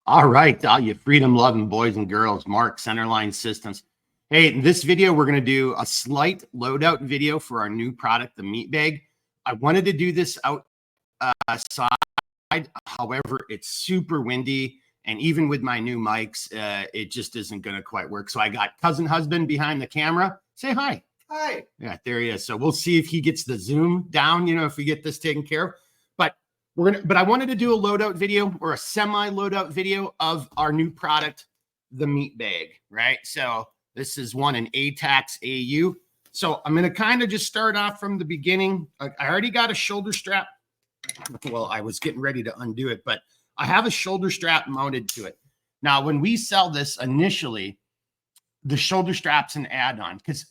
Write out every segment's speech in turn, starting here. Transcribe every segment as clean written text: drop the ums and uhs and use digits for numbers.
All right, all you freedom-loving boys and girls, Mark, Centerline Systems. Hey, in this video, we're going to do a slight loadout video for our new product, the meat bag. I wanted to do this outside. However, it's super windy, and even with my new mics, it just isn't going to quite work. So I got cousin husband behind the camera. Say hi. Hi. Yeah, there he is. So we'll see if he gets the zoom down, you know, if we get this taken care of. But I wanted to do a loadout video or a semi loadout video of our new product, the meat bag, right? So this is one in ATAX AU. So I'm going to kind of just start off from the beginning. I already got a shoulder strap. Well, I was getting ready to undo it, but I have a shoulder strap mounted to it. Now, when we sell this initially, the shoulder strap's an add-on, because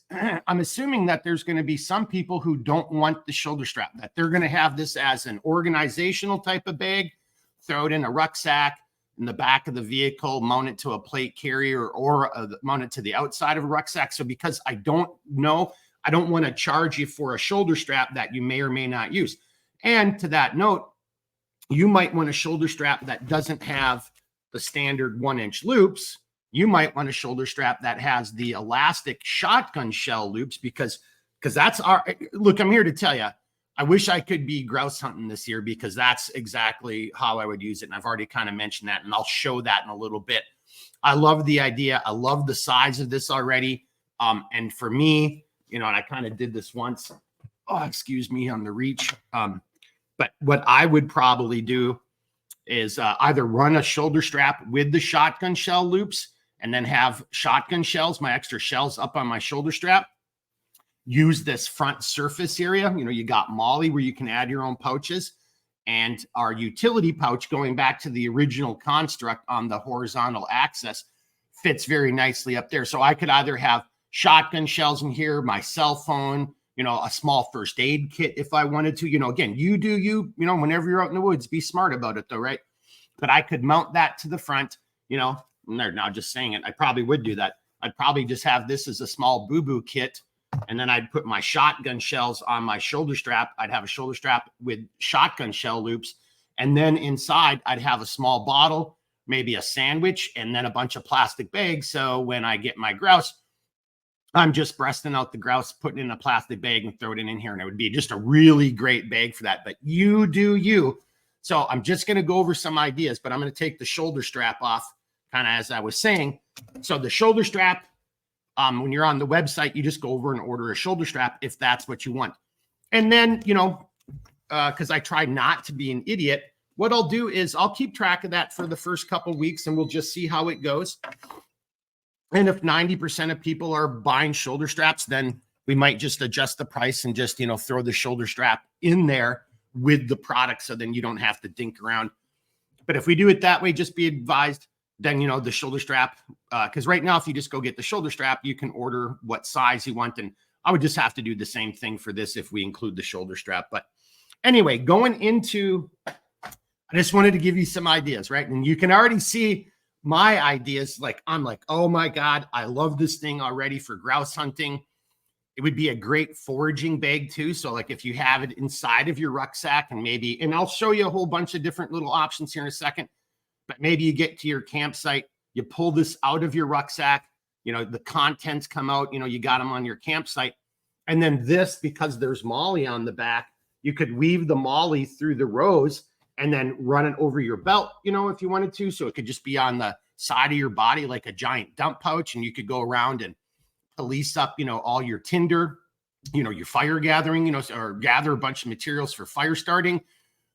I'm assuming that there's going to be some people who don't want the shoulder strap, that they're going to have this as an organizational type of bag, throw it in a rucksack in the back of the vehicle, mount it to a plate carrier, or mount it to the outside of a rucksack. So because I don't know, I don't want to charge you for a shoulder strap that you may or may not use. And to that note, you might want a shoulder strap that doesn't have the standard 1-inch loops. You might want a shoulder strap that has the elastic shotgun shell loops, because that's our look. I'm here to tell you, I wish I could be grouse hunting this year, because that's exactly how I would use it. And I've already kind of mentioned that, and I'll show that in a little bit. I love the idea. I love the size of this already. And for me, you know, and I kind of did this once. Oh, excuse me on the reach. But what I would probably do is either run a shoulder strap with the shotgun shell loops and then have shotgun shells, my extra shells, up on my shoulder strap. Use this front surface area. You know, you got MOLLE where you can add your own pouches, and our utility pouch, going back to the original construct on the horizontal axis, fits very nicely up there. So I could either have shotgun shells in here, my cell phone, you know, a small first aid kit if I wanted to. You know, again, you do you know, whenever you're out in the woods, be smart about it though, right? But I could mount that to the front, you know. Now just saying it, I probably would do that. I'd probably just have this as a small boo-boo kit, and then I'd put my shotgun shells on my shoulder strap. I'd have a shoulder strap with shotgun shell loops, and then inside I'd have a small bottle, maybe a sandwich, and then a bunch of plastic bags. So when I get my grouse, I'm just breasting out the grouse, putting it in a plastic bag and throw it in here, and it would be just a really great bag for that. But you do you. So I'm just going to go over some ideas, but I'm going to take the shoulder strap off, kind of as I was saying. So the shoulder strap, when you're on the website, you just go over and order a shoulder strap if that's what you want. And then, you know, because I try not to be an idiot, what I'll do is I'll keep track of that for the first couple of weeks, and we'll just see how it goes. And if 90% of people are buying shoulder straps, then we might just adjust the price and just, you know, throw the shoulder strap in there with the product, so then you don't have to dink around. But if we do it that way, just be advised, then, you know, the shoulder strap, because right now, if you just go get the shoulder strap, you can order what size you want. And I would just have to do the same thing for this if we include the shoulder strap. But anyway, going into, I just wanted to give you some ideas, right? And you can already see my ideas. Like, I'm like, oh my God, I love this thing already for grouse hunting. It would be a great foraging bag too. So like if you have it inside of your rucksack, and maybe, and I'll show you a whole bunch of different little options here in a second. But maybe you get to your campsite, you pull this out of your rucksack, you know, the contents come out, you know, you got them on your campsite. And then this, because there's MOLLE on the back, you could weave the MOLLE through the rows and then run it over your belt, you know, if you wanted to. So it could just be on the side of your body like a giant dump pouch, and you could go around and police up, you know, all your tinder, you know, your fire gathering, you know, or gather a bunch of materials for fire starting.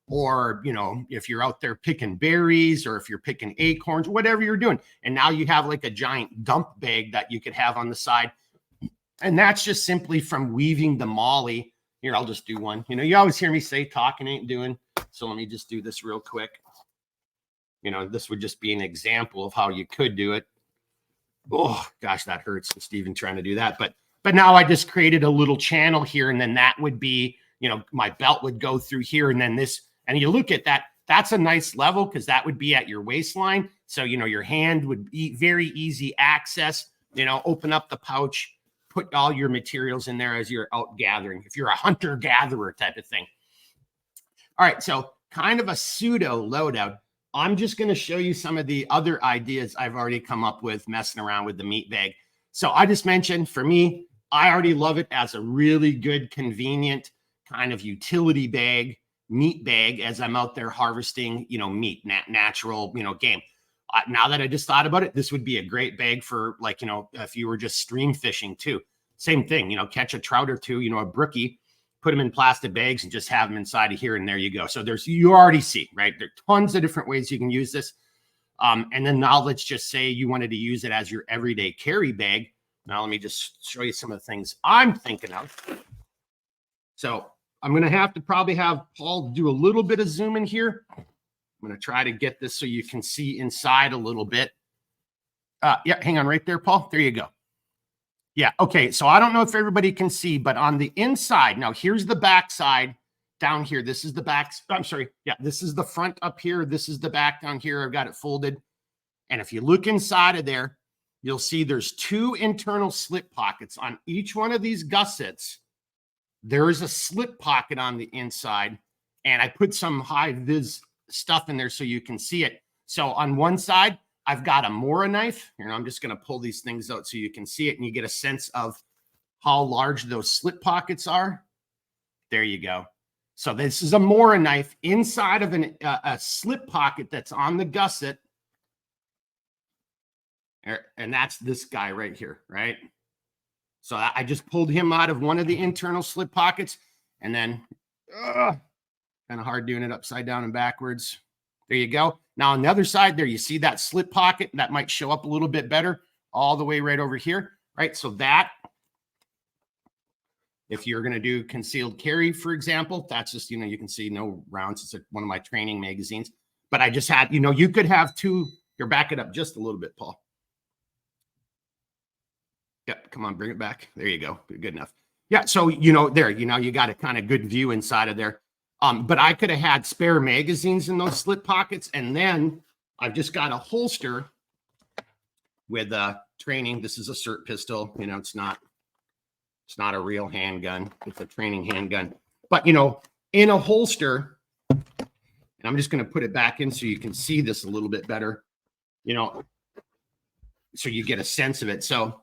Or, you know, if you're out there picking berries, or if you're picking acorns, whatever you're doing. And now you have like a giant dump bag that you could have on the side. And that's just simply from weaving the MOLLE. Here, I'll just do one. You know, you always hear me say talking ain't doing. So let me just do this real quick. You know, this would just be an example of how you could do it. Oh, gosh, that hurts, Stephen, trying to do that. But now I just created a little channel here, and then that would be, you know, my belt would go through here, and then this. And you look at that, that's a nice level, because that would be at your waistline. So, you know, your hand would be very easy access, you know, open up the pouch, put all your materials in there as you're out gathering, if you're a hunter-gatherer type of thing. All right, so kind of a pseudo loadout. I'm just going to show you some of the other ideas I've already come up with messing around with the meat bag. So I just mentioned, for me, I already love it as a really good, convenient kind of utility bag, meat bag, as I'm out there harvesting, meat, natural, game. Now that I just thought about it, this would be a great bag for, like, if you were just stream fishing too. Same thing, catch a trout or two, a brookie, put them in plastic bags and just have them inside of here, and there you go. So you already see, right? There are tons of different ways you can use this. And then now let's just say you wanted to use it as your everyday carry bag. Now let me just show you some of the things I'm thinking of. So I'm going to probably have Paul do a little bit of zoom in here. I'm going to try to get this so you can see inside a little bit. Yeah, hang on right there, Paul. There you go. Yeah, okay. So I don't know if everybody can see, but on the inside, now here's the back side down here. This is the back. I'm sorry. Yeah, this is the front up here. This is the back down here. I've got it folded. And if you look inside of there, you'll see there's 2 internal slip pockets on each one of these gussets. There is a slip pocket on the inside, and I put some high vis stuff in there so you can see it. So on one side, I've got a Mora knife. Here, I'm just going to pull these things out so you can see it, and you get a sense of how large those slip pockets are. There you go. So this is a Mora knife inside of a slip pocket that's on the gusset. And that's this guy right here, right? So I just pulled him out of one of the internal slip pockets, and then kind of hard doing it upside down and backwards. There you go. Now on the other side there, you see that slip pocket that might show up a little bit better all the way right over here, right? So that, if you're going to do concealed carry, for example, that's just, you can see no rounds. It's one of my training magazines, but I just had, you could have 2. Here, back it up just a little bit, Paul. Yep, come on, bring it back. There you go. Good enough. Yeah, so, there, you got a kind of good view inside of there. But I could have had spare magazines in those slip pockets, and then I've just got a holster with training. This is a SIRT pistol. It's not a real handgun. It's a training handgun. But, in a holster, and I'm just going to put it back in so you can see this a little bit better, so you get a sense of it. So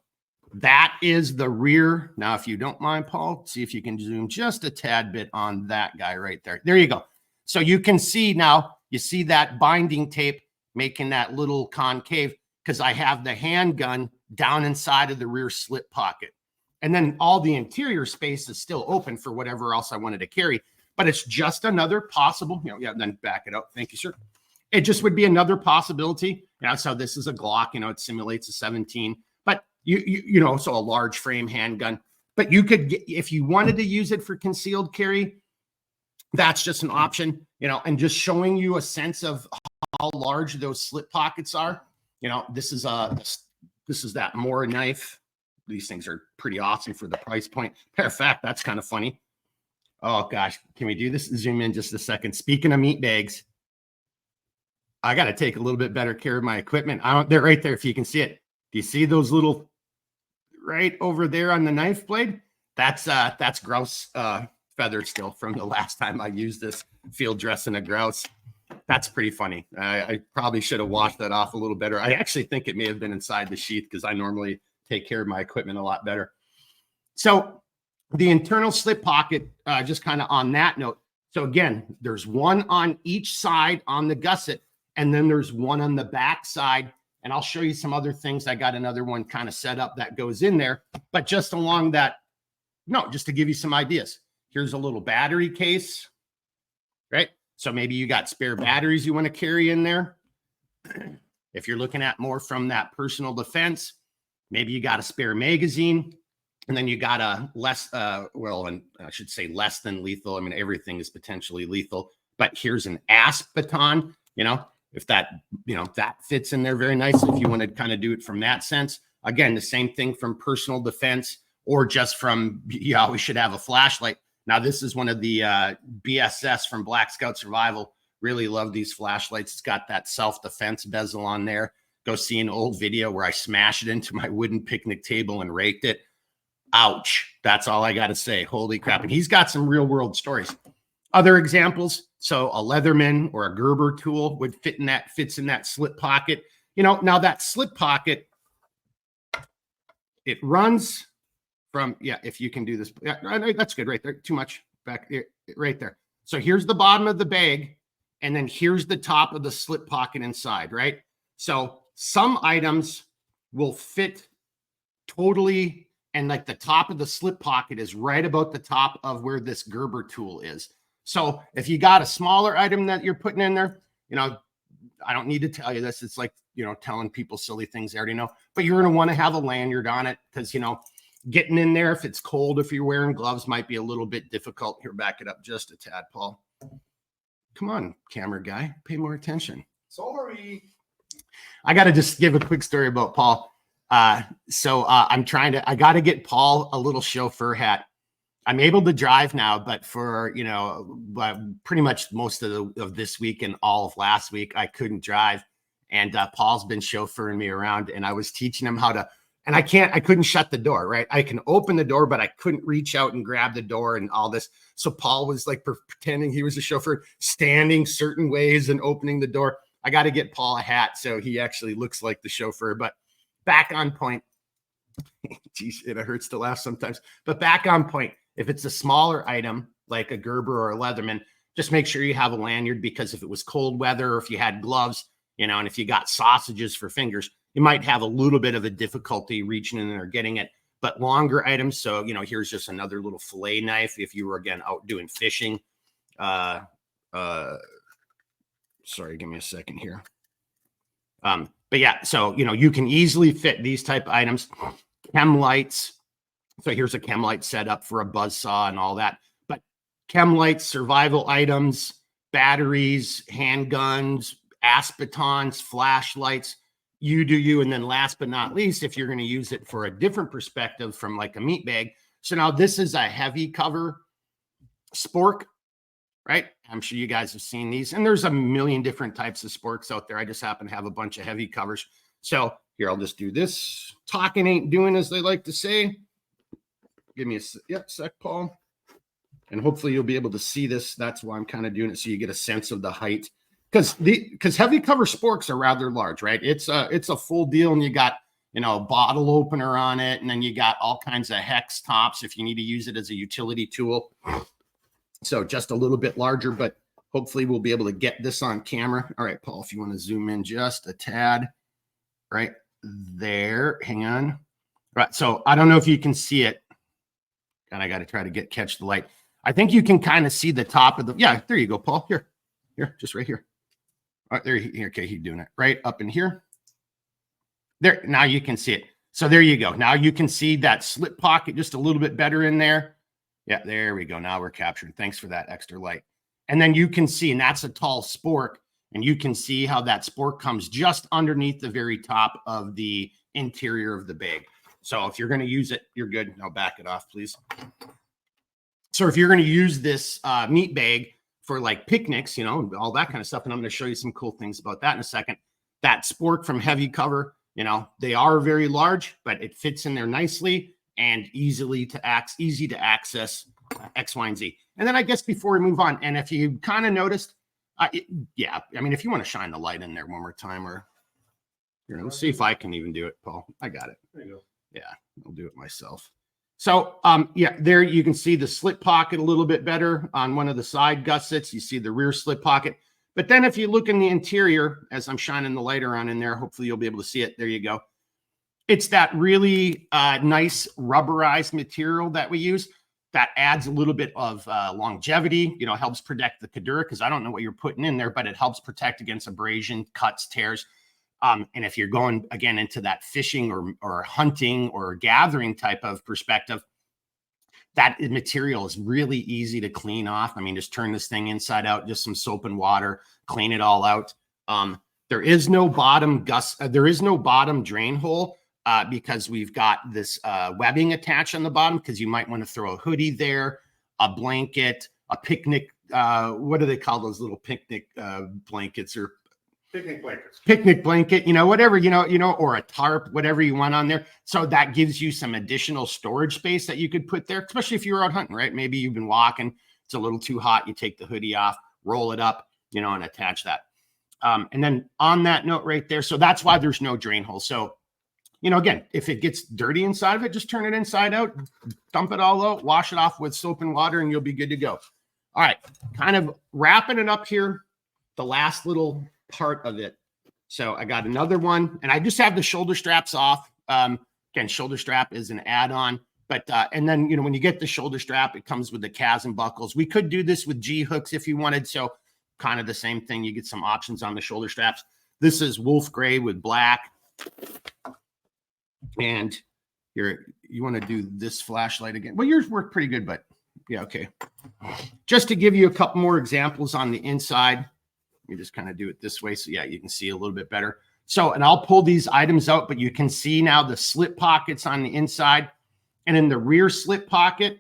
that is the rear. Now, if you don't mind, Paul, see if you can zoom just a tad bit on that guy right there. There you go. So you can see now, you see that binding tape making that little concave, because I have the handgun down inside of the rear slip pocket. And then all the interior space is still open for whatever else I wanted to carry. But it's just another possible, then back it up. Thank you, sir. It just would be another possibility. So this is a Glock, it simulates a 17. But so a large frame handgun, but you could get, if you wanted to use it for concealed carry, that's just an option, and just showing you a sense of how large those slip pockets are. This is that Mora knife. These things are pretty awesome for the price point. Matter of fact, that's kind of funny. Oh gosh, can we do this? Zoom in just a second. Speaking of meat bags, I got to take a little bit better care of my equipment. They're right there if you can see it. Do you see those little right over there on the knife blade? That's grouse feather still from the last time I used this field dressing a grouse. That's pretty funny. I probably should have washed that off a little better. I actually think it may have been inside the sheath, because I normally take care of my equipment a lot better. So the internal slip pocket, just kind of on that note. So again, there's one on each side on the gusset, and then there's one on the back side. And I'll show you some other things. I got another one kind of set up that goes in there, but just along that, just to give you some ideas. Here's a little battery case, right? So maybe you got spare batteries you want to carry in there. If you're looking at more from that personal defense, maybe you got a spare magazine, and then you got a less, and I should say less than lethal. I mean, everything is potentially lethal, but here's an ASP baton, if that, that fits in there very nicely, if you want to kind of do it from that sense. Again, the same thing from personal defense, or just from, you always should have a flashlight. Now, this is one of the BSS from Black Scout Survival. Really love these flashlights. It's got that self-defense bezel on there. Go see an old video where I smashed it into my wooden picnic table and raked it. Ouch. That's all I got to say. Holy crap. And he's got some real world stories. Other examples, so a Leatherman or a Gerber tool would fits in that slip pocket. You know, now that slip pocket, it runs from, yeah, if you can do this, yeah, that's good right there. Too much back there, right there. So here's the bottom of the bag, and then here's the top of the slip pocket inside, right? So some items will fit totally, and like the top of the slip pocket is right about the top of where this Gerber tool is. So if you got a smaller item that you're putting in there, you know, I don't need to tell you this. It's like, you know, telling people silly things they already know, but you're going to want to have a lanyard on it because, you know, getting in there, if it's cold, if you're wearing gloves, might be a little bit difficult. Here, back it up just a tad, Paul. Come on, camera guy, pay more attention. Sorry. I got to just give a quick story about Paul. I got to get Paul a little chauffeur hat. I'm able to drive now, but for, you know, pretty much most of this week and all of last week, I couldn't drive. And Paul's been chauffeuring me around, and I was teaching him how to, and I couldn't shut the door, right? I can open the door, but I couldn't reach out and grab the door and all this. So Paul was like pretending he was a chauffeur, standing certain ways and opening the door. I got to get Paul a hat so he actually looks like the chauffeur, but back on point. Geez, it hurts to laugh sometimes, but back on point. If it's a smaller item like a Gerber or a Leatherman, just make sure you have a lanyard, because if it was cold weather or if you had gloves, you know, and if you got sausages for fingers, you might have a little bit of a difficulty reaching in there getting it. But longer items, so, you know, here's just another little fillet knife if you were, again, out doing fishing. Sorry, give me a second here. But yeah, so, you know, you can easily fit these type of items. Chem lights. So here's a chem light set up for a buzzsaw and all that. But chem lights, survival items, batteries, handguns, aspetons, flashlights, you do you. And then last but not least, if you're going to use it for a different perspective from like a meat bag. So now this is a heavy cover Spork, right? I'm sure you guys have seen these. And there's a million different types of Sporks out there. I just happen to have a bunch of heavy covers. So here, I'll just do this. Talking ain't doing, as they like to say. Give me a sec, Paul. And hopefully you'll be able to see this. That's why I'm kind of doing it, so you get a sense of the height. Because heavy cover Sporks are rather large, right? It's a full deal, and you got, you know, a bottle opener on it, and then you got all kinds of hex tops if you need to use it as a utility tool. So just a little bit larger, but hopefully we'll be able to get this on camera. All right, Paul, if you want to zoom in just a tad, right there. Hang on. Right. So I don't know if you can see it. And I got to try to catch the light. I think you can kind of see the top of the, yeah, there you go, Paul. Here, just right here. All right, there. Okay, he's doing it right up in here. There, now you can see it. So there you go. Now you can see that slip pocket just a little bit better in there. Yeah, there we go. Now we're capturing. Thanks for that extra light. And then you can see, and that's a tall Spork, and you can see how that Spork comes just underneath the very top of the interior of the bag. So if you're going to use it, you're good. Now back it off, please. So if you're going to use this meat bag for like picnics, you know, all that kind of stuff, and I'm going to show you some cool things about that in a second. That Spork from Heavy Cover, you know, they are very large, but it fits in there nicely and easy to access X, Y, and Z. And then I guess before we move on, and if you kind of noticed, yeah, I mean, if you want to shine the light in there one more time, or, you know, let's see if I can even do it, Paul. I got it. There you go. Yeah, I'll do it myself. So, yeah, there you can see the slip pocket a little bit better on one of the side gussets. You see the rear slip pocket. But then if you look in the interior, as I'm shining the light around in there, hopefully you'll be able to see it. There you go. It's that really nice rubberized material that we use that adds a little bit of longevity, you know, helps protect the Kadura, because I don't know what you're putting in there, but it helps protect against abrasion, cuts, tears. And if you're going, again, into that fishing or hunting or gathering type of perspective, that material is really easy to clean off. I mean, just turn this thing inside out, just some soap and water, clean it all out. There is no bottom drain hole because we've got this webbing attached on the bottom, because you might want to throw a hoodie there, a blanket, a picnic. What do they call those little picnic blankets, or picnic blanket, you know, whatever, you know, or a tarp, whatever you want on there. So that gives you some additional storage space that you could put there, especially if you're out hunting, right? Maybe you've been walking, it's a little too hot, you take the hoodie off, roll it up, you know, and attach that. And then on that note right there, so that's why there's no drain hole. So, you know, again, if it gets dirty inside of it, just turn it inside out, dump it all out, wash it off with soap and water, and you'll be good to go. All right, kind of wrapping it up here, the last little part of it. So I got another one, and I just have the shoulder straps off. Again, shoulder strap is an add-on, but and then, you know, when you get the shoulder strap, it comes with the chasm buckles. We could do this with G hooks if you wanted. So kind of the same thing. You get some options on the shoulder straps. This is wolf gray with black. And you want to do this flashlight again. Well, yours worked pretty good, but yeah, okay. Just to give you a couple more examples on the inside, you just kind of do it this way. So yeah, you can see a little bit better. So, and I'll pull these items out, but you can see now the slip pockets on the inside and in the rear slip pocket,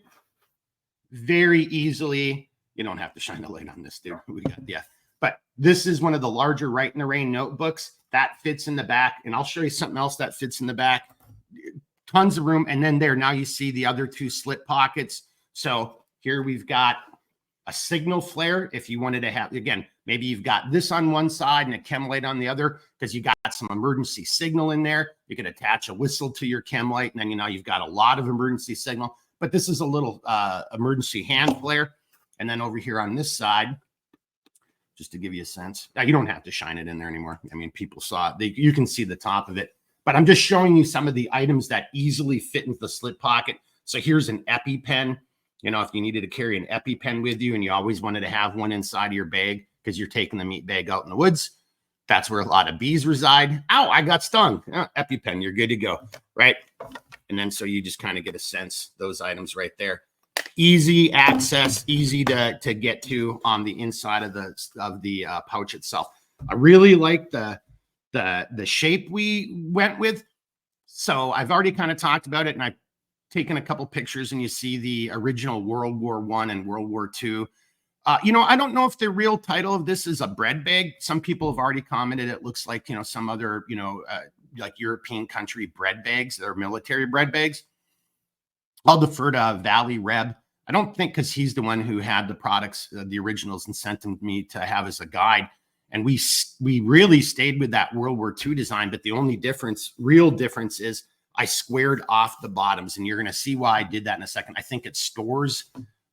very easily. You don't have to shine the light on this, dude. We got, yeah. But this is one of the larger Write in the Rain notebooks that fits in the back. And I'll show you something else that fits in the back. Tons of room. And then there, now you see the other two slip pockets. So here we've got a signal flare. If you wanted to have, again, maybe you've got this on one side and a chem light on the other, because you got some emergency signal in there. You could attach a whistle to your chem light, and then, you know, you've got a lot of emergency signal. But this is a little emergency hand flare. And then over here on this side, just to give you a sense. Now, you don't have to shine it in there anymore. I mean, people saw it. You can see the top of it. But I'm just showing you some of the items that easily fit into the slip pocket. So here's an EpiPen. You know, if you needed to carry an EpiPen with you and you always wanted to have one inside of your bag because you're taking the meat bag out in the woods, that's where a lot of bees reside. Ow, I got stung. Oh, EpiPen, you're good to go, right? And then so you just kind of get a sense, those items right there. Easy access, easy to get to on the inside of the pouch itself. I really like the shape we went with. So I've already kind of talked about it, and I've taken a couple pictures, and you see the original World War I and World War II. You know, I don't know if the real title of this is a bread bag. Some people have already commented it looks like, you know, some other, you know, like European country bread bags. They're military bread bags. I'll defer to Valley Reb. I don't think, because he's the one who had the products, the originals, and sent them to me to have as a guide. And we really stayed with that World War II design. But the only difference, real difference, is I squared off the bottoms, and you're going to see why I did that in a second. I think it stores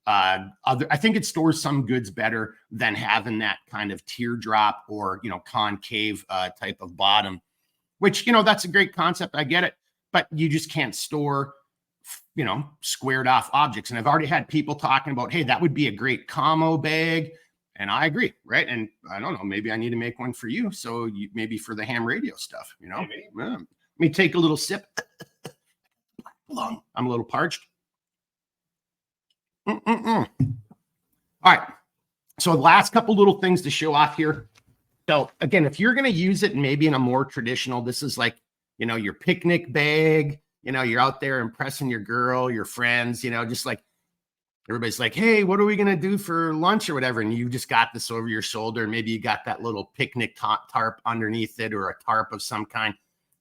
I think it stores some goods better than having that kind of teardrop or, you know, concave type of bottom, which, you know, that's a great concept. I get it, but you just can't store, you know, squared off objects. And I've already had people talking about, hey, that would be a great commo bag. And I agree, right? And I don't know, maybe I need to make one for you. So maybe for the ham radio stuff, you know. Yeah. Let me take a little sip. I'm a little parched. All right. So the last couple little things to show off here. So again, if you're going to use it maybe in a more traditional, this is like, you know, your picnic bag, you know, you're out there impressing your girl, your friends, you know, just like everybody's like, hey, what are we going to do for lunch or whatever? And you just got this over your shoulder. And maybe you got that little picnic tarp underneath it, or a tarp of some kind.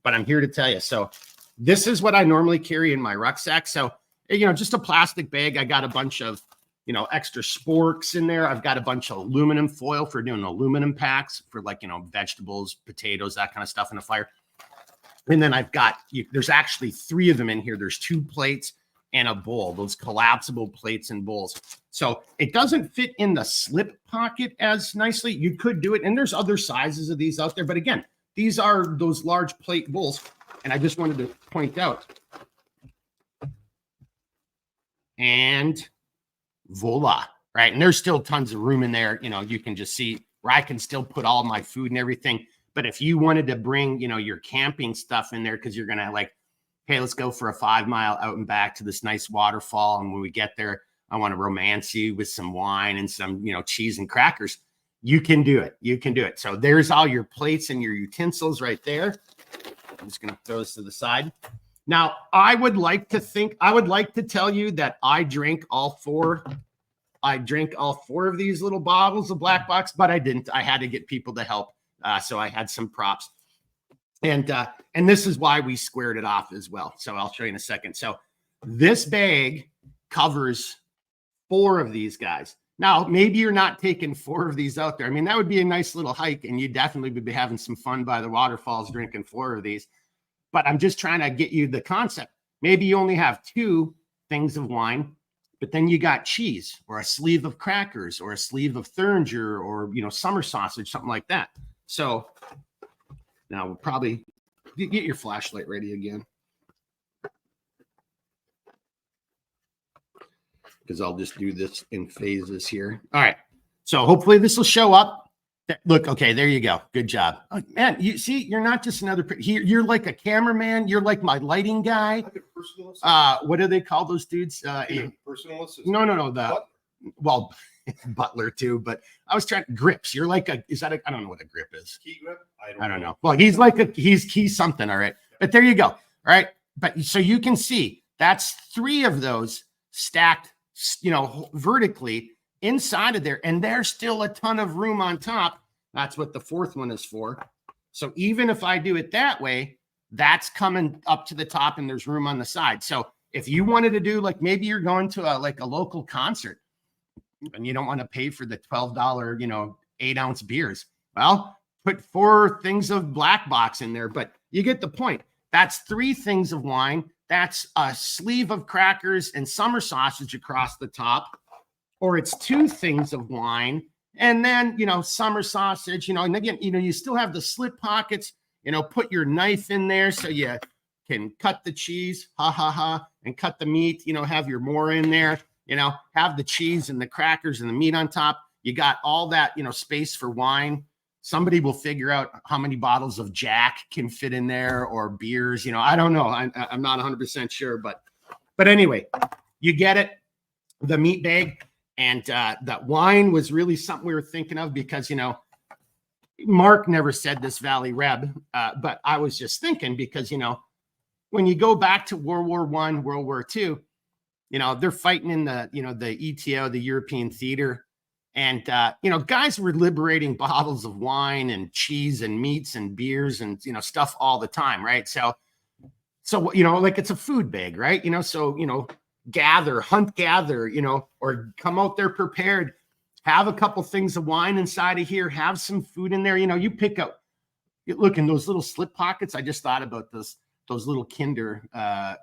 But I'm here to tell you. So this is what I normally carry in my rucksack. So, you know, just a plastic bag. I got a bunch of, you know, extra sporks in there. I've got a bunch of aluminum foil for doing aluminum packs for, like, you know, vegetables, potatoes, that kind of stuff in the fire. And then I've got, there's actually 3 of them in here. There's 2 plates and a bowl, those collapsible plates and bowls. So it doesn't fit in the slip pocket as nicely. You could do it. And there's other sizes of these out there. But again, these are those large plate bowls. And I just wanted to point out, and voila, right? And there's still tons of room in there. You know, you can just see where I can still put all my food and everything. But if you wanted to bring, you know, your camping stuff in there, because you're going to, like, hey, let's go for a 5-mile out and back to this nice waterfall. And when we get there, I want to romance you with some wine and some, you know, cheese and crackers. You can do it. You can do it. So there's all your plates and your utensils right there. I'm just going to throw this to the side. Now, I would like to tell you that I drank all 4 of these little bottles of Black Box, but I didn't. I had to get people to help. So I had some props. And this is why we squared it off as well. So I'll show you in a second. So this bag covers 4 of these guys. Now, maybe you're not taking 4 of these out there. I mean, that would be a nice little hike, and you definitely would be having some fun by the waterfalls drinking 4 of these. But I'm just trying to get you the concept. Maybe you only have 2 things of wine, but then you got cheese or a sleeve of crackers or a sleeve of Thuringer or, you know, summer sausage, something like that. So now we'll probably get your flashlight ready again, because I'll just do this in phases here. All right. So hopefully this will show up. Look, okay, there you go. Good job. Oh, man, you see, you're not just another, you're like a cameraman. You're like my lighting guy. Like a personal assistant. What do they call those dudes? Personal assistant. No. Well, butler too, but I was trying grips. You're like I don't know what a grip is. Key grip? I don't know. Well, he's like he's something. All right. But there you go. All right. But so you can see that's 3 of those stacked, you know, vertically inside of there, and there's still a ton of room on top. That's what the 4th one is for. So even if I do it that way, that's coming up to the top and there's room on the side. So if you wanted to do, like, maybe you're going to like a local concert and you don't want to pay for the $12, you know, 8-ounce beers, well, put 4 things of black box in there, but you get the point. That's 3 things of wine. That's a sleeve of crackers and summer sausage across the top. Or it's 2 things of wine, and then, you know, summer sausage, you know, and again, you know, you still have the slip pockets, you know, put your knife in there so you can cut the cheese, and cut the meat, you know, have your more in there, you know, have the cheese and the crackers and the meat on top. You got all that, you know, space for wine. Somebody will figure out how many bottles of Jack can fit in there, or beers, you know, I don't know. I'm not 100% sure, but anyway, you get it, the meat bag. And that wine was really something we were thinking of because, you know, Mark never said this, Valley Reb, but I was just thinking because, you know, when you go back to World War I, World War II, you know, they're fighting in the, you know, the ETO, the European theater. And, you know, guys were liberating bottles of wine and cheese and meats and beers and, you know, stuff all the time. Right. So, you know, like it's a food bag, right? You know, so, you know, hunt, gather, you know, or come out there prepared, have a couple things of wine inside of here, have some food in there. You know, you pick up, look in those little slip pockets. I just thought about those little Kinder,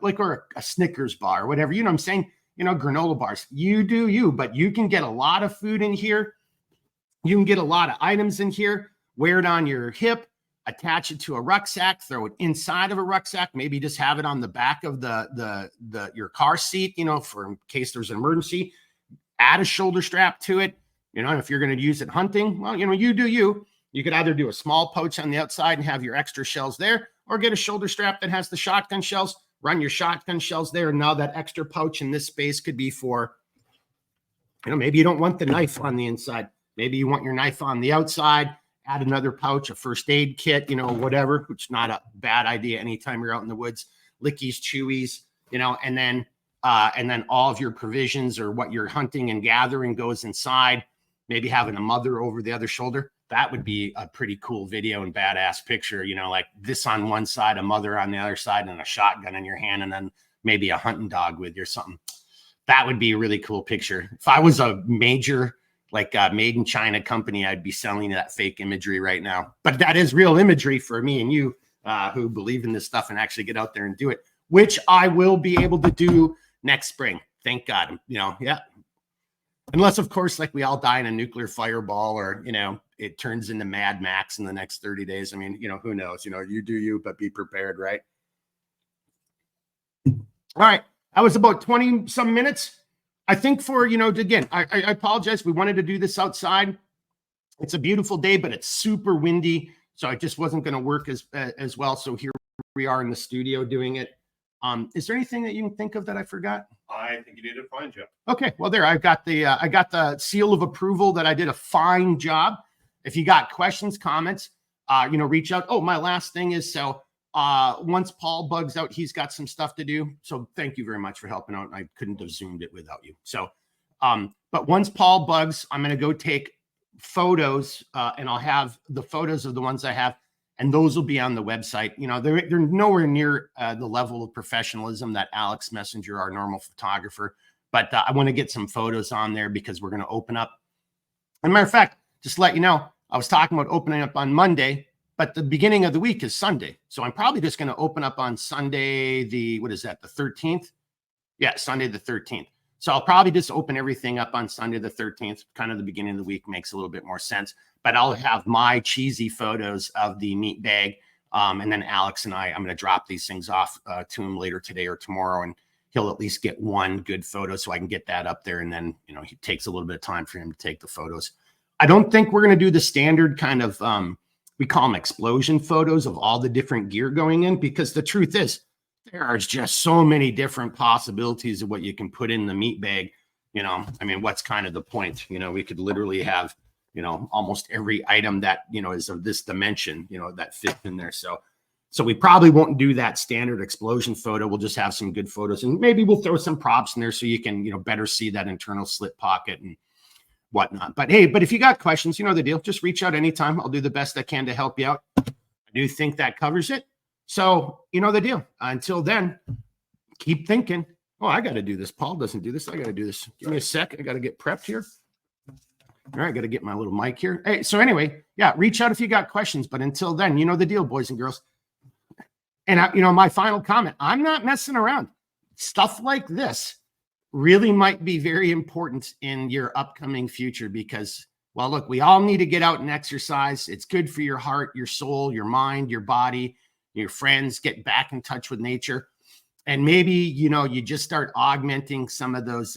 like, or a Snickers bar or whatever, you know what I'm saying? You know, granola bars, you do you, but you can get a lot of food in here. You can get a lot of items in here, wear it on your hip, attach it to a rucksack, throw it inside of a rucksack, maybe just have it on the back of your car seat, you know, for in case there's an emergency. Add a shoulder strap to it, you know, if you're going to use it hunting, well, you know, you do you. You could either do a small pouch on the outside and have your extra shells there, or get a shoulder strap that has the shotgun shells, run your shotgun shells there, and now that extra pouch in this space could be for, you know, maybe you don't want the knife on the inside, maybe you want your knife on the outside. Add another pouch, a first aid kit, you know, whatever, which is not a bad idea anytime you're out in the woods. Lickies, chewies, you know, and then all of your provisions or what you're hunting and gathering goes inside. Maybe having a mother over the other shoulder. That would be a pretty cool video and badass picture, you know, like this on one side, a mother on the other side, and a shotgun in your hand, and then maybe a hunting dog with you or something. That would be a really cool picture. If I was a major, like a made in China company, I'd be selling that fake imagery right now. But that is real imagery for me and you who believe in this stuff and actually get out there and do it, which I will be able to do next spring. Thank God. You know, yeah. Unless, of course, like we all die in a nuclear fireball, or, you know, it turns into Mad Max in the next 30 days. I mean, you know, who knows? You know, you do you, but be prepared, right? All right. That was about 20 some minutes. I think for, you know, again, I apologize. We wanted to do this outside. It's a beautiful day, but it's super windy. So it just wasn't going to work as well. So here we are in the studio doing it. Is there anything that you can think of that I forgot? I think you did a fine job. Okay. Well, there, I got the seal of approval that I did a fine job. If you got questions, comments, you know, reach out. Oh, my last thing is, so once Paul bugs out, he's got some stuff to do. So thank you very much for helping out. I couldn't have Zoomed it without you. So, but once Paul bugs, I'm going to go take photos and I'll have the photos of the ones I have, and those will be on the website. You know, they're nowhere near the level of professionalism that Alex Messenger, our normal photographer, But I want to get some photos on there because we're going to open up. As a matter of fact, just to let you know, I was talking about opening up on Monday, but the beginning of the week is Sunday. So I'm probably just going to open up on Sunday, the 13th? Yeah, Sunday the 13th. So I'll probably just open everything up on Sunday the 13th. Kind of the beginning of the week makes a little bit more sense. But I'll have my cheesy photos of the meat bag. And then Alex and I'm going to drop these things off to him later today or tomorrow. And he'll at least get one good photo so I can get that up there. And then, it takes a little bit of time for him to take the photos. I don't think we're going to do the standard kind of, we call them explosion photos of all the different gear going in, because the truth is, there are just so many different possibilities of what you can put in the meat bag. What's kind of the point? We could literally have, almost every item that, is of this dimension, that fits in there. So we probably won't do that standard explosion photo. We'll just have some good photos, and maybe we'll throw some props in there so you can, better see that internal slip pocket and whatnot. But hey, if you got questions, you know the deal. Just reach out anytime. I'll do the best I can to help you out. I do think that covers it. So, you know the deal. Until then, keep thinking. Oh, I got to do this. Paul doesn't do this. I got to do this. Give me a sec. I got to get prepped here. All right, I got to get my little mic here. Hey, so anyway, yeah, reach out if you got questions. But until then, you know the deal, boys and girls. And, my final comment, I'm not messing around. Stuff like this really might be very important in your upcoming future because, well, look, we all need to get out and exercise. It's good for your heart, your soul, your mind, your body, your friends. Get back in touch with nature. And maybe, you just start augmenting some of those,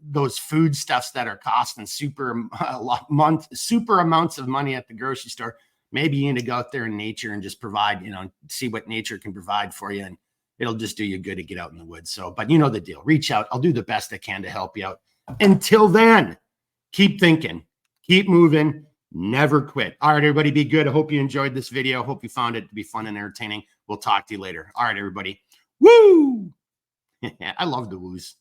those food stuffs that are costing super amounts of money at the grocery store. Maybe you need to go out there in nature and just provide, see what nature can provide for you. And it'll just do you good to get out in the woods. So, but you know the deal. Reach out. I'll do the best I can to help you out. Until then, keep thinking, keep moving, never quit. All right, everybody, be good. I hope you enjoyed this video. Hope you found it to be fun and entertaining. We'll talk to you later. All right, everybody. Woo! I love the woos.